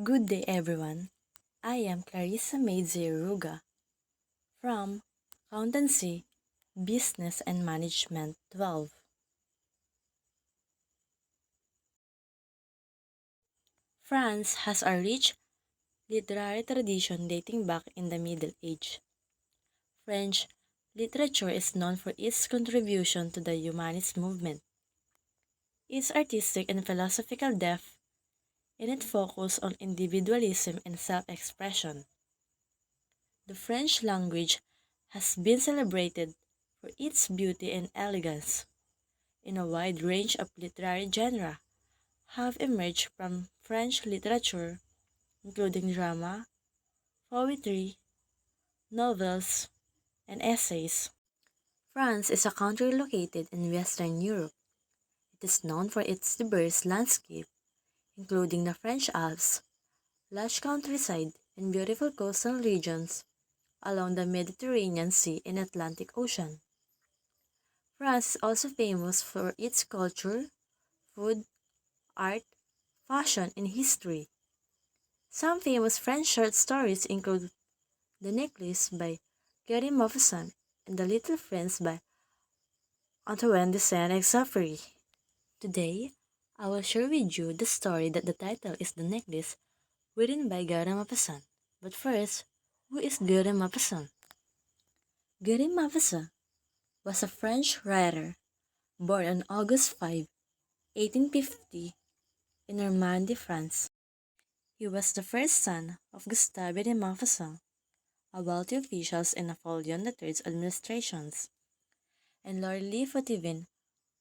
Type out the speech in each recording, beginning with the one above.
Good day, everyone. I am Clarissa Maidze Ruga from Accountancy, Business and Management 12. France has a rich literary tradition dating back in the Middle Age. French literature is known for its contribution to the humanist movement, its artistic and philosophical depth, and its focus on individualism and self-expression. The French language has been celebrated for its beauty and elegance, and a wide range of literary genres have emerged from French literature, including drama, poetry, novels, and essays. France is a country located in Western Europe. It is known for its diverse landscape, including the French Alps, lush countryside, and beautiful coastal regions along the Mediterranean Sea and Atlantic Ocean. France is also famous for its culture, food, art, fashion, and history. Some famous French short stories include The Necklace by Gary Maupassant and The Little Prince by Antoine de Saint-Exupéry. Today, I will share with you the story that the title is The Necklace, written by Gary Maupassant. But first, who is Gary Maupassant? Gary Maupassant was a French writer born on August 5, 1850, in Normandy, France. He was the first son of Gustave de Maupassant, a wealthy official in Napoleon III's administrations, and Laurelie Fotivin,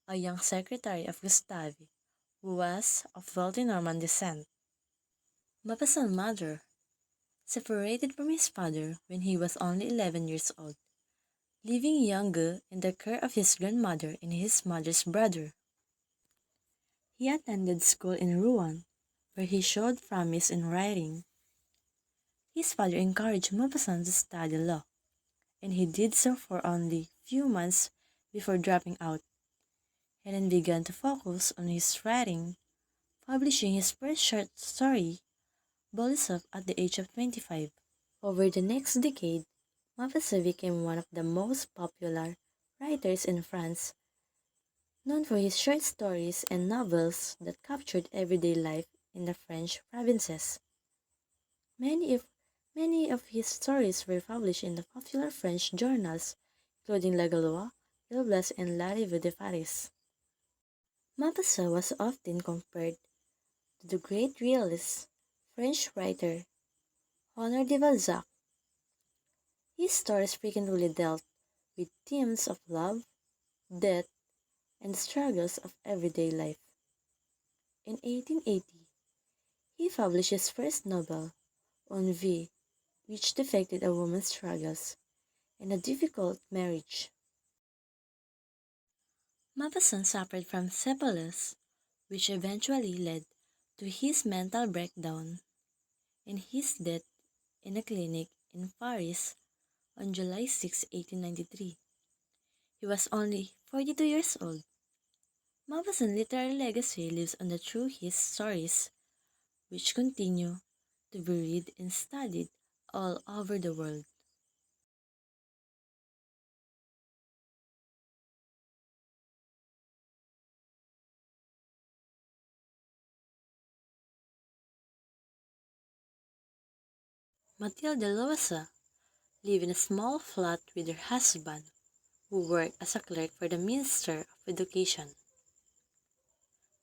a young secretary of Gustave, who was of wealthy Norman descent. Maupassant's mother separated from his father when he was only 11 years old, leaving young Gueux in the care of his grandmother and his mother's brother. He attended school in Rouen, where he showed promise in writing. His father encouraged Maupassant to study law, and he did so for only few months before dropping out, and then began to focus on his writing, publishing his first short story, Bolisov, at the age of 25. Over the next decade, Maupassant became one of the most popular writers in France, known for his short stories and novels that captured everyday life in the French provinces. Many of Many of his stories were published in the popular French journals, including La Gauloise, Il Blas, and La Revue de Paris. Maupassant was often compared to the great realist French writer Honoré de Balzac. His stories frequently dealt with themes of love, death, and the struggles of everyday life. In 1880, he published his first novel, On Vie, which depicted a woman's struggles and a difficult marriage. Maupassant suffered from syphilis, which eventually led to his mental breakdown and his death in a clinic in Paris on July 6, 1893. He was only 42 years old. Maupassant's literary legacy lives on through his stories, which continue to be read and studied all over the world. Mathilde Loisa lived in a small flat with her husband, who worked as a clerk for the Minister of Education.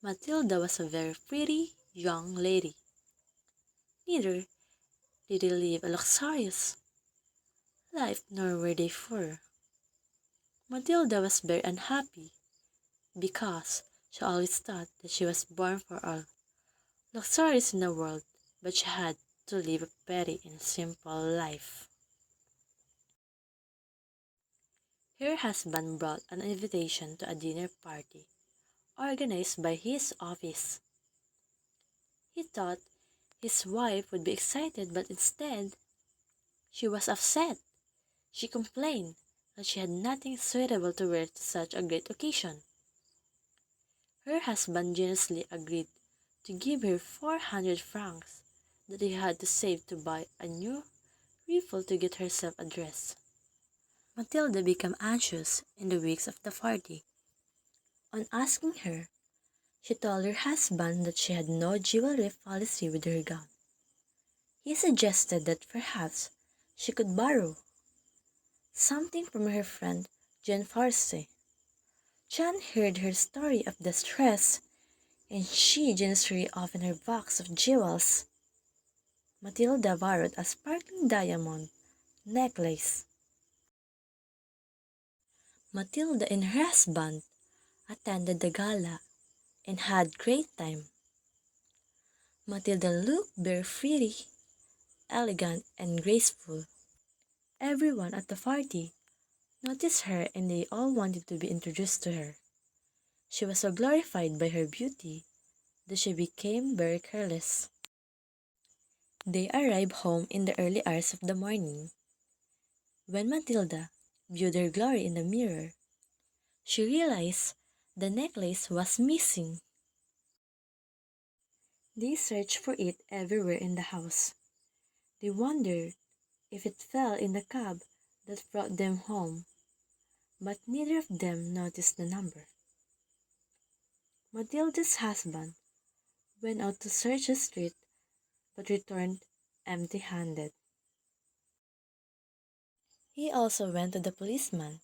Matilda was a very pretty young lady. Neither did they live a luxurious life nor were they poor. Matilda was very unhappy because she always thought that she was born for all luxurious in the world, but she had to live a petty and simple life. Her husband brought an invitation to a dinner party organized by his office. He thought his wife would be excited, but instead, she was upset. She complained that she had nothing suitable to wear to such a great occasion. Her husband generously agreed to give her 400 francs, that he had to save to buy a new rifle to get herself a dress. Matilda became anxious in the weeks of the party. On asking her, she told her husband that she had no jewelry policy with her gown. He suggested that perhaps she could borrow something from her friend Jean Farce. Jean heard her story of distress, and she generously opened her box of jewels. Matilda borrowed a sparkling diamond necklace. Matilda and her husband attended the gala and had great time. Matilda looked very pretty, elegant, and graceful. Everyone at the party noticed her and they all wanted to be introduced to her. She was so glorified by her beauty that she became very careless. They arrived home in the early hours of the morning. When Matilda viewed her glory in the mirror, she realized the necklace was missing. They searched for it everywhere in the house. They wondered if it fell in the cab that brought them home, but neither of them noticed the number. Matilda's husband went out to search the street but returned empty-handed. He also went to the policeman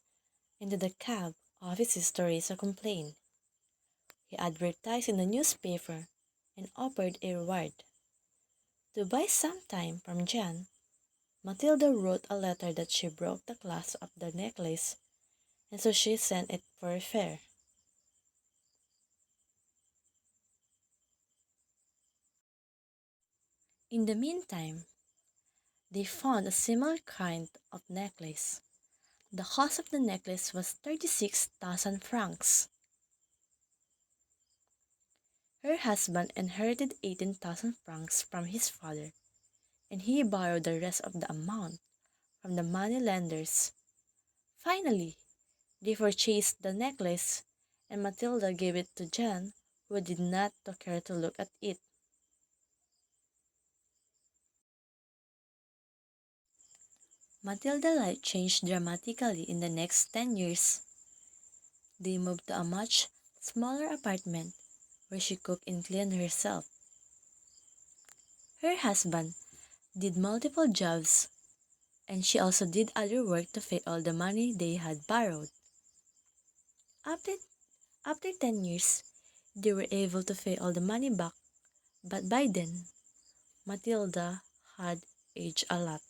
and to the cab offices to raise a complaint. He advertised in the newspaper and offered a reward. To buy some time from Jan, Matilda wrote a letter that she broke the clasp of the necklace, and so she sent it for repair. In the meantime, they found a similar kind of necklace. The cost of the necklace was 36,000 francs. Her husband inherited 18,000 francs from his father, and he borrowed the rest of the amount from the moneylenders. Finally, they purchased the necklace, and Matilda gave it to Jan, who did not care to look at it. Matilda's life changed dramatically in the next 10 years. They moved to a much smaller apartment where she cooked and cleaned herself. Her husband did multiple jobs, and she also did other work to pay all the money they had borrowed. After, after 10 years, they were able to pay all the money back, but by then, Matilda had aged a lot.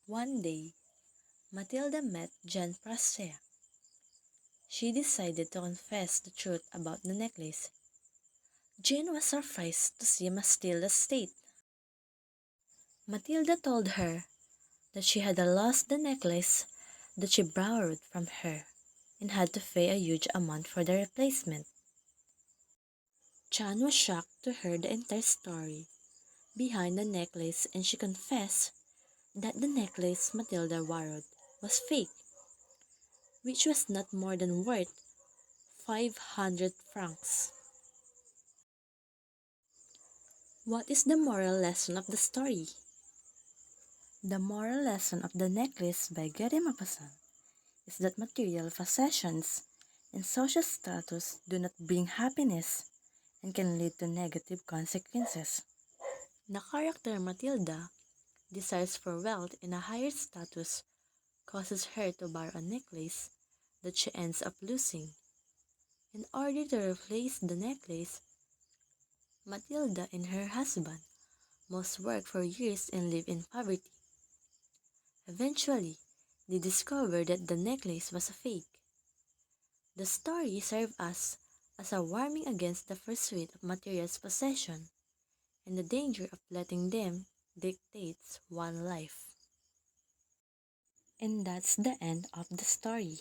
One day, Matilda met Jean Prasea. She decided to confess the truth about the necklace. Jean was surprised to see Matilda's state. Matilda told her that she had lost the necklace that she borrowed from her and had to pay a huge amount for the replacement. Jean was shocked to hear the entire story behind the necklace, and she confessed that the necklace Matilda borrowed was fake, which was not more than worth 500 francs. What is the moral lesson of the story? The moral lesson of the necklace by Maupassant is that material possessions and social status do not bring happiness and can lead to negative consequences. The character Matilda desires for wealth and a higher status causes her to borrow a necklace that she ends up losing. In order to replace the necklace, Matilda and her husband must work for years and live in poverty. Eventually, they discovered that the necklace was a fake. The story served us as a warning against the pursuit of material possession and the danger of letting them dictate one's life. And that's the end of the story.